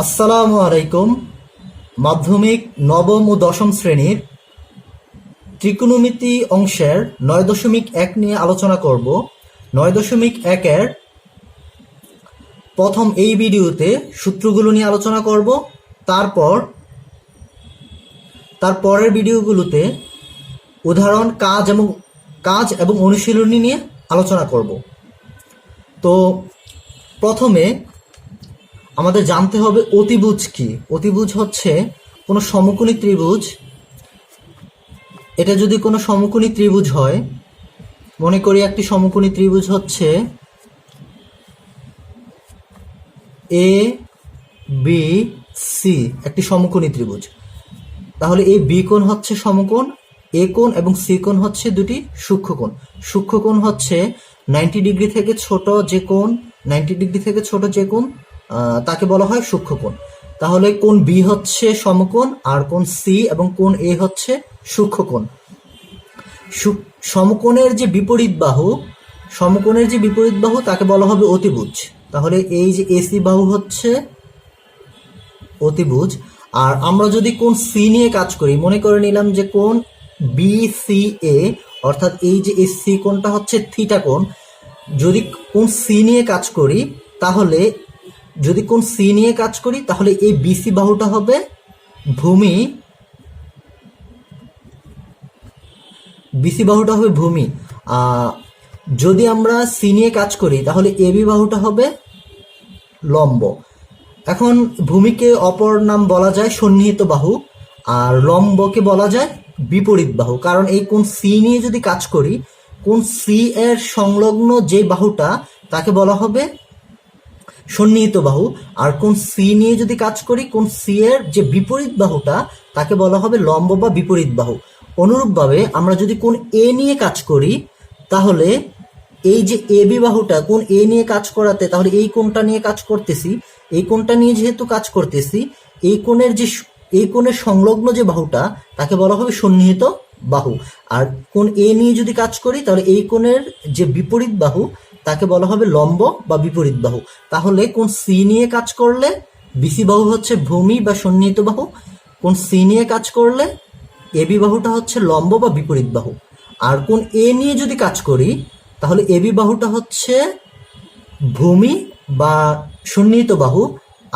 আসসালামু আলাইকুম। মাধ্যমিক নবম ও দশম শ্রেণীর ত্রিকোণমিতি অংশের 9.1 নিয়ে আলোচনা করব। 9.1-এর প্রথম এই ভিডিওতে সূত্রগুলো নিয়ে আলোচনা করব। তার পরের ভিডিওগুলোতে উদাহরণ, কাজ এবং অনুশীলনী নিয়ে আলোচনা করব। তো প্রথমে আমাদের জানতে হবে অতিভুজ কি। অতিভুজ হচ্ছে কোনো সমকোণী ত্রিভুজ। এটা যদি কোনো সমকোণী ত্রিভুজ হয়, মনে করি একটি সমকোণী ত্রিভুজ হচ্ছে এ বি সি, একটি সমকোণী ত্রিভুজ। তাহলে এই বি কোণ হচ্ছে সমকোণ, এ কোণ এবং সি কোণ হচ্ছে দুটি সূক্ষ্মকোণ। সূক্ষ্মকোণ হচ্ছে 90 ডিগ্রি থেকে ছোট যে কোণ, 90 ডিগ্রি থেকে ছোট যে কোণ তাকে বলা হয় সূক্ষ্মকোণ। তাহলে কোণ বি হচ্ছে সমকোণ, আর কোণ সি এবং কোণ এ হচ্ছে সূক্ষ্মকোণ। সমকোণের যে বিপরীত বাহু তাকে বলা হবে অতিভুজ। তাহলে এই যে এসি বাহু হচ্ছে অতিভুজ। আর আমরা যদি কোণ সি নিয়ে কাজ করি, মনে করে নিলাম যে কোণ বি সি এ, অর্থাৎ এই যে এই সি কোণটা হচ্ছে থিটা কোণ। যদি কোণ সি নিয়ে কাজ করি তাহলে এই বিসি বাহুটা হবে ভূমি। যদি আমরা সি নিয়ে কাজ করি তাহলে এবি বাহুটা হবে লম্ব। এখন ভূমিকে অপর নাম বলা যায় সন্নিহিত বাহু, আর লম্বকে বলা যায় বিপরীত বাহু। কারণ এই কোণ সি নিয়ে যদি কাজ করি, কোণ সি এর সংলগ্ন যে বাহুটা তাকে বলা হবে সন্নিহিত বাহু, আর কোণ সি নিয়ে যদি কাজ করি, কোণ সি এর যে বিপরীত বাহুটা তাকে বলা হবে লম্ব বা বিপরীত বাহু। অনুরূপভাবে আমরা যদি কোণ এ নিয়ে কাজ করি, তাহলে এই যে এবি বাহুটা কোণ এ নিয়ে কাজ করাতে, তাহলে এই কোণটা নিয়ে কাজ করতেছি, এই কোণটা নিয়ে যেহেতু কাজ করতেছি, এই কোণের সংলগ্ন যে বাহুটা তাকে বলা হবে সন্নিহিত বাহু। আর কোণ এ নিয়ে যদি কাজ করি তাহলে এই কোণের যে বিপরীত বাহু তাকে বলা হবে লম্ব বা বিপরীত বাহু। তাহলে কোণ সি নিয়ে কাজ করলে বিসি বাহু হচ্ছে ভূমি বা সন্নিহিত বাহু, কোণ সি নিয়ে কাজ করলে এবি বাহুটা হচ্ছে লম্ব বা বিপরীত বাহু। আর কোণ এ নিয়ে যদি কাজ করি তাহলে এবি বাহুটা হচ্ছে ভূমি বা সন্নিহিত বাহু,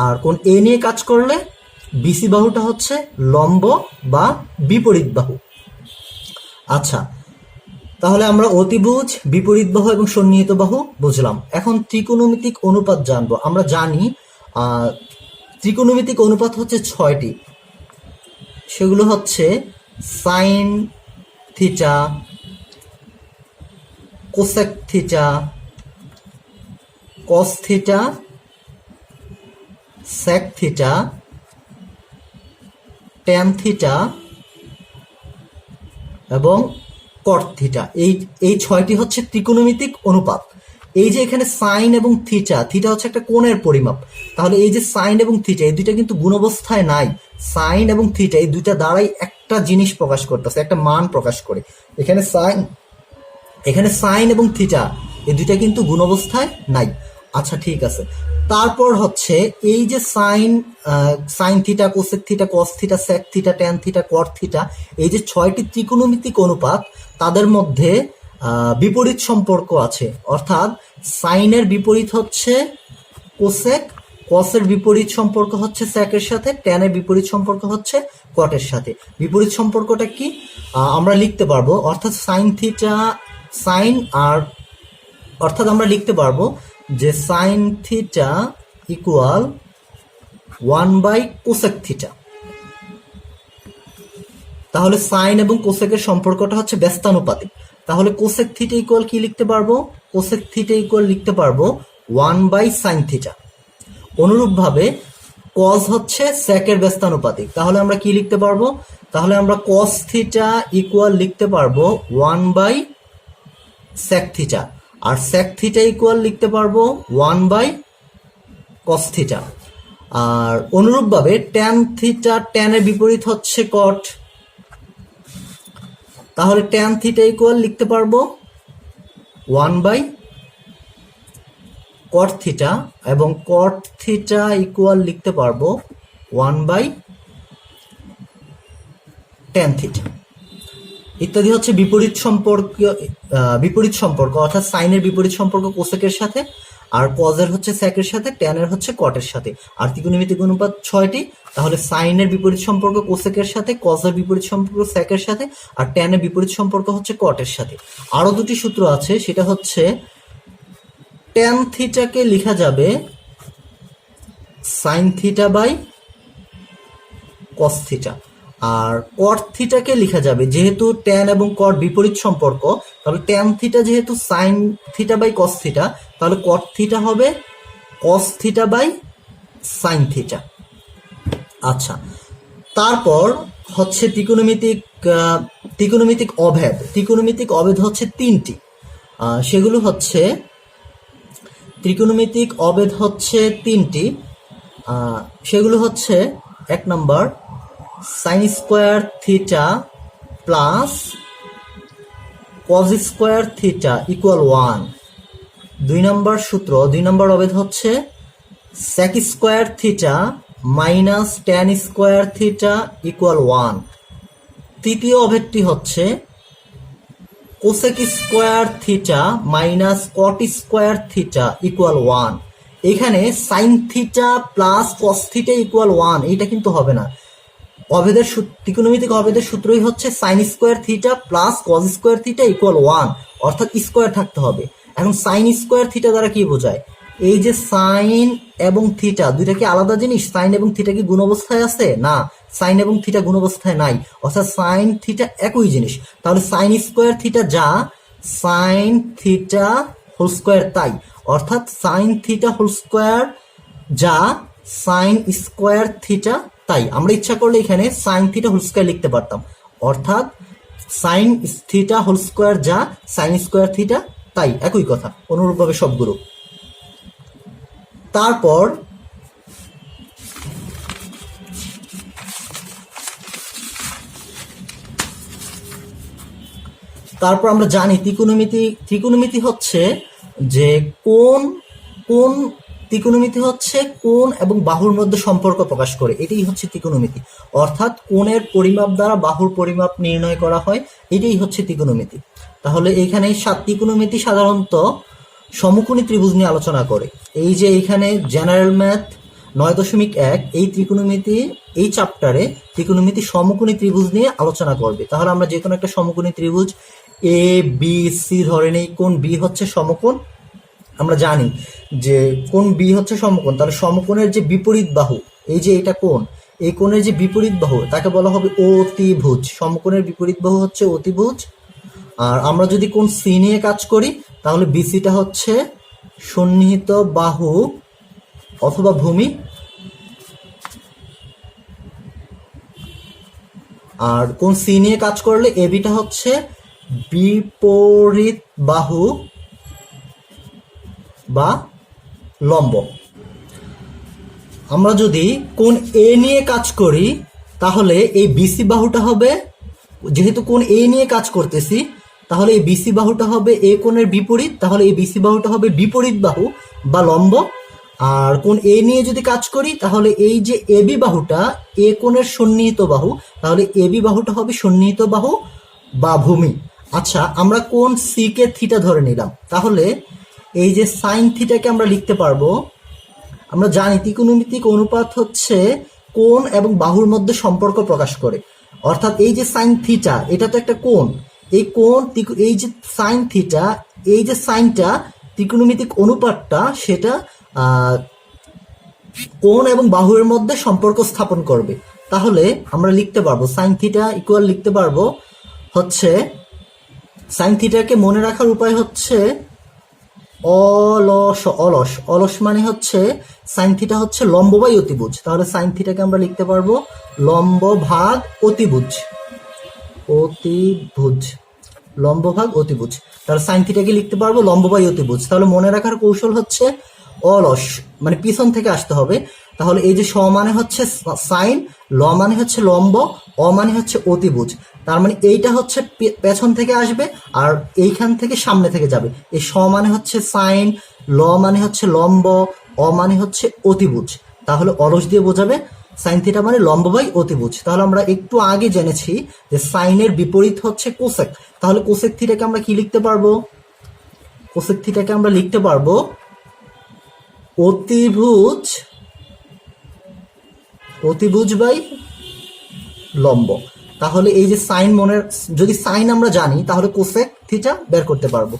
আর কোণ এ নিয়ে কাজ করলে বিসি বাহুটা হচ্ছে লম্ব বা বিপরীত বাহু। আচ্ছা, তাহলে আমরা অতিভুজ, বিপরীত বাহু এবং সন্নিহিত বাহু বুঝলাম। এখন ত্রিকোণমিতিক অনুপাত জানবো। আমরা জানি ত্রিকোণমিতিক অনুপাত হচ্ছে 6টি। সেগুলো হচ্ছে sine theta, cosec theta, cos theta, sec theta, tan theta এবং কট থিটা। এই 6টি হচ্ছে ত্রিকোণমিতিক অনুপাত। এই যে এখানে সাইন এবং থিটা হচ্ছে একটা কোণের পরিমাপ। তাহলে এই যে সাইন এবং থিটা, এই দুইটা কিন্তু গুণাবস্থায় নাই। সাইন এবং থিটা এই দুইটা দ্বারাই একটা জিনিস প্রকাশ করতেছে, একটা মান প্রকাশ করে। এখানে সাইন এবং থিটা এই দুইটা কিন্তু গুণাবস্থায় নাই। আচ্ছা, ঠিক আছে। তারপর হচ্ছে এই যে sine theta, cosec theta, cos theta, sec theta, tan theta, cot theta, এই যে 6টি ত্রিকোণমিতিক অনুপাত, তাদের মধ্যে বিপরীত সম্পর্ক আছে। অর্থাৎ সাইনের বিপরীত হচ্ছে কোসেক, কসের বিপরীত সম্পর্ক হচ্ছে সেকের সাথে, ট্যানের বিপরীত সম্পর্ক হচ্ছে কটের সাথে। বিপরীত সম্পর্কটা কি আমরা লিখতে পারবো। অর্থাৎ আমরা লিখতে পারবো যে সাইন থিটা ইকুয়াল 1/কোসেক থিটা। তাহলে সাইন এবং কোসেকের সম্পর্কটা হচ্ছে ব্যস্তানুপাতিক। তাহলে কোসেক থিটা ইকুয়াল কি লিখতে পারবো? কোসেক থিটা ইকুয়াল লিখতে পারবো 1/সাইন থিটা। অনুরূপভাবে কস হচ্ছে সেকের ব্যস্তানুপাতিক। তাহলে আমরা কি লিখতে পারবো? তাহলে আমরা কস থিটা ইকুয়াল লিখতে পারবো 1/সেক থিটা, আর সেক থিটা ইকুয়াল লিখতে পারবো 1/কস থিটা। আর অনুরূপভাবে ট্যান থিটা, ট্যানের বিপরীত হচ্ছে কট। তাহলে ট্যান থিটা ইকুয়াল লিখতে পারবো 1/কট কট থিটা, এবং কট থিটা ইকুয়াল লিখতে পারবো 1/tan থিটা ইত্যাদি হচ্ছে বিপরীত সম্পর্ক অর্থাৎ সাইনের বিপরীত সম্পর্ক কোসেকের সাথে, আর কজের হচ্ছে স্যাকের সাথে, ট্যানের হচ্ছে কটের সাথে। আর ত্রিকোণমিতিক অনুপাত 6টি। তাহলে সাইনের বিপরীত সম্পর্ক কোসেকের সাথে, কজের বিপরীত সম্পর্ক স্যাকের সাথে, আর ট্যানের বিপরীত সম্পর্ক হচ্ছে কটের সাথে। আরো দুটি সূত্র আছে, সেটা হচ্ছে ট্যান থিটাকে লেখা যাবে sine theta by cos theta, আর কট থিটাকে লেখা যাবে, যেহেতু ট্যান এবং কট বিপরীত সম্পর্ক, তাহলে ট্যান থিটা যেহেতু sine theta by cos theta, তাহলে কট থিটা হবে cos theta by sine theta. আচ্ছা, তারপর হচ্ছে ত্রিকোণমিতিক অভেদ। ত্রিকোণমিতিক অভেদ হচ্ছে 3টি, সেগুলো হচ্ছে ত্রিকোণমিতিক অভেদ হচ্ছে 3টি, সেগুলো হচ্ছে 1 নম্বর sine square theta plus cos square theta equal 1। 2 নম্বর সূত্র, 2 নম্বর অভেদ হচ্ছে sec square theta minus tan square theta equal 1। তৃতীয় অভেদটি হচ্ছে cosec square theta minus cot square theta equal 1। এখানে sine theta plus cos theta equal 1 এটা কিন্তু হবে না। ত্রিকোণমিতিক অভেদের সূত্রই হচ্ছে sine square theta plus cos square theta equal 1, অর্থাৎ স্কোয়ার থাকতে হবে। এখন সাইন স্কোয়ার থিটা দ্বারা কি বোঝায়? এই যে সাইন এবং থিটা দুইটা কি আলাদা জিনিস? সাইন এবং থিটা কি গুণ অবস্থায় আছে? না, সাইন এবং থিটা গুণ অবস্থায় নাই, অর্থাৎ সাইন থিটা একই জিনিস। তাহলে সাইন স্কোয়ার থিটা যা সাইন থিটা হোল স্কোয়ার তাই, অর্থাৎ সাইন থিটা হোল স্কোয়ার যা সাইন স্কোয়ার থিটা তাই। আমরা ইচ্ছা করলে এখানে সাইন থিটা হোল স্কোয়ার লিখতে পারতাম, অর্থাৎ সাইন থিটা হোল স্কোয়ার যা সাইন স্কোয়ার থিটা তাই, একই কথা, অনুরূপভাবে সবগুলো। তারপর আমরা জানি ত্রিকোণমিতি হচ্ছে যে কোণ ত্রিকোণমিতি হচ্ছে কোণ এবং বাহুর মধ্যে সম্পর্ক প্রকাশ করে, এটাই হচ্ছে ত্রিকোণমিতি। অর্থাৎ কোণের পরিমাপ দ্বারা বাহুর পরিমাপ নির্ণয় করা হয়, এটাই হচ্ছে ত্রিকোণমিতি। তাহলে এইখানে ত্রিকোণমিতি সাধারণত সমকোণী ত্রিভুজ নিয়ে আলোচনা করে। এই যে এইখানে জেনারেল ম্যাথ 9.1 এই ত্রিকোণমিতি এই চ্যাপ্টারে ত্রিকোণমিতি সমকোণী ত্রিভুজ নিয়ে আলোচনা করবে। তাহলে আমরা যে কোনো একটা সমকোণী ত্রিভুজ এ বি সি ধরে নেই, কোণ বি হচ্ছে সমকোণ। আমরা জানি যে কোণ বি হচ্ছে সমকোণ, তাহলে সমকোণের যে বিপরীত বাহু, এই যে এটা কোণ, এই কোণের যে বিপরীত বাহু তাকে বলা হবে অতিভুজ। সমকোণের বিপরীত বাহু হচ্ছে অতিভুজ। আর আমরা যদি কোণ সি নিয়ে কাজ করি তাহলে বিসিটা হচ্ছে সন্নিহিত বাহু অথবা ভূমি, আর কোণ সি নিয়ে কাজ করলে এবিটা হচ্ছে বিপরীত বাহু বা লম্ব। আমরা যদি কোণ এ নিয়ে কাজ করি তাহলে এই বিসি বাহুটা হবে, যেহেতু কোণ এ নিয়ে কাজ করতেছি তাহলে এই বিসি বাহুটা হবে এ কোণের বিপরীত, তাহলে এই বিসি বাহুটা হবে বিপরীত বাহু বা লম্ব। আর কোণ এ নিয়ে যদি কাজ করি তাহলে এই যে এবি বাহুটা এ কোণের সন্নিহিত বাহু, তাহলে এবি বাহুটা হবে সন্নিহিত বাহু বা ভূমি। আচ্ছা, আমরা কোণ সি কে থিটা ধরে নিলাম, তাহলে এই যে সাইন থিটাকে আমরা লিখতে পারবো, আমরা জানি ত্রিকোণমিতিক অনুপাত হচ্ছে কোণ এবং বাহুর মধ্যে সম্পর্ক প্রকাশ করে। অর্থাৎ এই যে সাইন থিটা এটা তো একটা কোণ, এই কোণ এই যে সাইন থিটা এই যে সাইনটা ত্রিকোণমিতিক অনুপাতটা সেটা কোণ এবং বাহুর মধ্যে সম্পর্ক স্থাপন করবে। তাহলে আমরা লিখতে পারবো সাইন থিটা ইকুয়াল লিখতে পারবো হচ্ছে, সাইন থিটাকে মনে রাখার উপায় হচ্ছে অলস মানে হচ্ছে সাইন থিটা হচ্ছে লম্ব বাই অতিভুজ। তাহলে সাইন থিটাকে আমরা লিখতে পারবো লম্ব ভাগ অতিভুজ, লম্ব ভাগ অতিভুজ। তাহলে সাইন থিটাকে লিখতে পারবো লম্ব বাই অতিভুজ। তাহলে মনে রাখার কৌশল হচ্ছে অলস মানে পিছন থেকে আসতে হবে। তাহলে এই যে স মানে হচ্ছে সাইন, ল মানে হচ্ছে লম্ব, অ মানে হচ্ছে অতিভুজ। তার মানে এইটা হচ্ছে পেছন থেকে আসবে আর এইখান থেকে সামনে থেকে যাবে। এই স মানে হচ্ছে সাইন, ল মানে হচ্ছে লম্ব, অ মানে হচ্ছে অতিভুজ। তাহলে অলস দিয়ে বোঝাবে সাইন থিটা মানে লম্ব বাই অতিভুজ। তাহলে আমরা একটু আগে জেনেছি যে সাইনের বিপরীত হচ্ছে কোসেক। তাহলে কোসেক থিটাকে আমরা কি লিখতে পারবো? কোসেক থিটাকে আমরা লিখতে পারবো অতিভুজ, অতিভুজ বাই লম্ব। তাহলে এই যে সাইন মনের, যদি সাইন আমরা জানি তাহলে কোসেক থিটা বের করতে পারবো।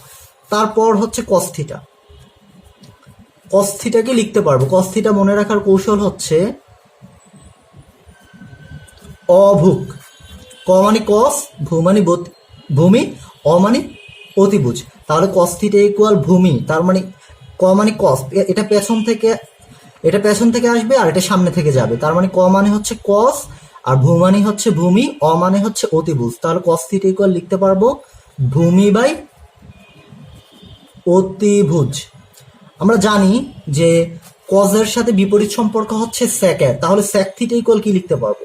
তারপর হচ্ছে কস থিটা, কস থিটাকে লিখতে পারবো। কস থিটা মনে রাখার কৌশল হচ্ছে অভুক, ক মানে কস, ভূ মানে ভূমি, অ মানে অতিভুজ। তাহলে কস থিটা ইকুয়াল ভূমি, তার মানে ক মানে কস, এটা পেছন থেকে আসবে আর এটা সামনে থেকে যাবে। তার মানে ক মানে হচ্ছে কস আর ভূ মানে হচ্ছে ভূমি, অ মানে হচ্ছে অতিভুজ। তাহলে কস থিটা ইকুয়াল লিখতে পারবো ভূমি বাই অতিভুজ। আমরা জানি যে কজের সাথে বিপরীত সম্পর্ক হচ্ছে সেকের, তাহলে সেক থিটা ইকুয়াল কি লিখতে পারবো?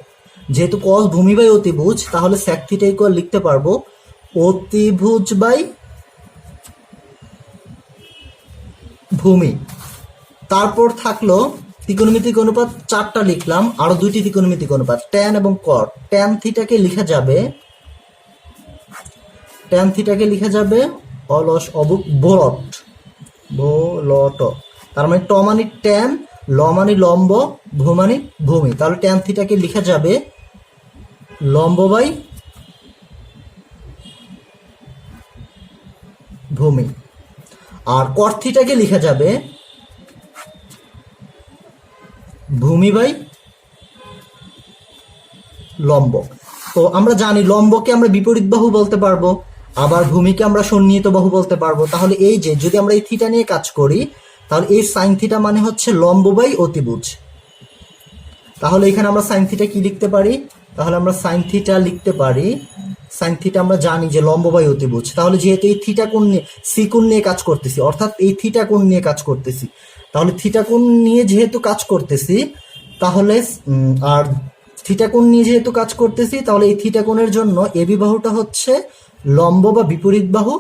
যেহেতু কস ভূমি বাই অতিভুজ, তাহলে সেক থিটা ইকুয়াল লিখতে পারবো অতিভুজ বাই ভূমি। তারপর থাকলো ত্রিকোণমিতিক অনুপাত, 4টা লিখলাম, আরো 2টি ত্রিকোণমিতিক অনুপাত ট্যান এবং কট। ট্যান থিটাকে লিখা যাবে অলস অবুক বোলট, বোলট। তার মানে ট মানে ট্যান, ল মানে লম্ব, ভূ মানে ভূমি। তাহলে ট্যান থিটাকে লিখা যাবে লম্ব বাই ভূমি। আর কট থিটাকে লিখা যাবে ভূমি বাই লম্ব। তো আমরা জানি লম্বকে আমরা বিপরীত বাহু বলতে পারবো, আবার ভূমিকে আমরা সন্নিহিত বাহু বলতে পারবো। তাহলে এই যে যদি আমরা এই থিটা নিয়ে কাজ করি, তাহলে এই সাইন থিটা মানে হচ্ছে লম্ব বাই অতিভুজ। তাহলে এখানে আমরা সাইন থিটা কি লিখতে পারি? তাহলে আমরা সাইন থিটা লিখতে পারি, সাইন থিটা আমরা জানি যে লম্ব বাই অতিভুজ। তাহলে যেহেতু এই থিটা কোণ নিয়ে, সি কোণ নিয়ে কাজ করতেছি, অর্থাৎ এই থিটা কোণ নিয়ে কাজ করতেছি, তাহলে থিটা কোণ নিয়ে যেহেতু কাজ করতেছি, তাহলে আর থিটা কোণ নিয়ে যেহেতু কাজ করতেছি, তাহলে এই থিটা কোণের জন্য এবি বাহুটা হচ্ছে লম্ব বা বিপরীত বাহু,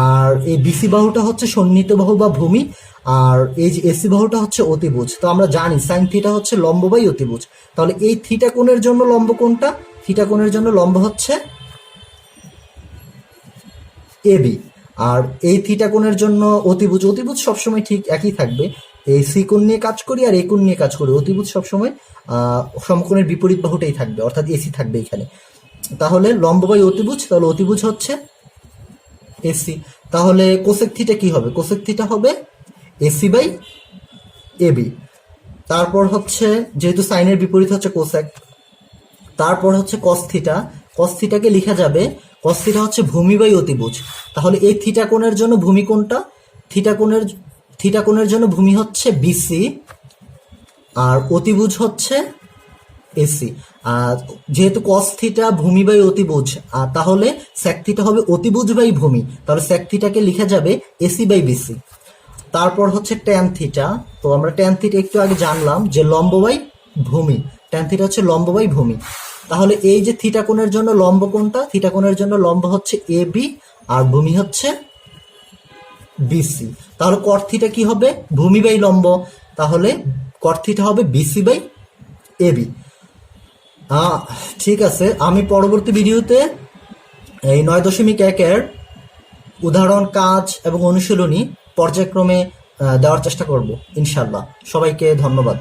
আর এই বিসি বাহুটা হচ্ছে সন্নিহিত বাহু বা ভূমি, আর এই যে এসি বাহুটা হচ্ছে অতিভুজ। তো আমরা জানি সাইন থিটা হচ্ছে লম্ব বাই অতিভুজ। তাহলে এই থিটা কোণের জন্য লম্ব কোনটা? থিটা কোণের জন্য লম্ব হচ্ছে এবি, আর এই থিটা কোণের জন্য অতিভুজ, অতিভুজ সবসময় ঠিক একই থাকবে। এই সি কোণ নিয়ে কাজ করি আর এই কোণ নিয়ে কাজ করি, অতিভুজ সবসময় সমকোণের বিপরীত বাহুটাই থাকবে, অর্থাৎ এসি থাকবে এখানে। তাহলে লম্ব বাই অতিভুজ, তাহলে অতিভুজ হচ্ছে এসি। তাহলে কোসেক থিটা কি হবে? কোসেক থিটা হবে এসি বাই এবি। তারপর হচ্ছে যেহেতু সাইনের বিপরীত হচ্ছে কোসেক, তারপর হচ্ছে কস থিটা। কস থিটাকে লিখা যাবে, কস থিটা হচ্ছে ভূমি বাই অতিভুজ। তাহলে এই থিটা কোণের জন্য ভূমি কোনটা? থিটা কোণের জন্য ভূমি হচ্ছে বিসি আর অতিভুজ হচ্ছে এসি। আর যেহেতু কস থিটা ভূমি বাই অতিভুজ, তাহলে সেক থিটা হবে অতিভুজ বাই ভূমি। তাহলে সেক থিটাকে লিখা যাবে এসি বাই বিসি। তারপর হচ্ছে ট্যান থিটা। তো আমরা ট্যান থিটা একটু আগে জানলাম যে লম্ব বাই ভূমি, ট্যান থিটা হচ্ছে লম্ব বাই ভূমি। তাহলে এই যে থিটা কোণের জন্য লম্ব কোনটা? থিটা কোণের জন্য লম্ব হচ্ছে এবি আর ভূমি হচ্ছে বিসি। তাহলে কট থিটা কি হবে? ভূমি বাই লম্ব, তাহলে কট থিটা হবে বিসি বাই এবি। ঠিক আছে, আমি পরবর্তী ভিডিওতে এই 9.1 উদাহরণ, কাজ এবং অনুশীলনী পর্যায়ক্রমে দেওয়ার চেষ্টা করব ইনশাল্লাহ। সবাইকে ধন্যবাদ।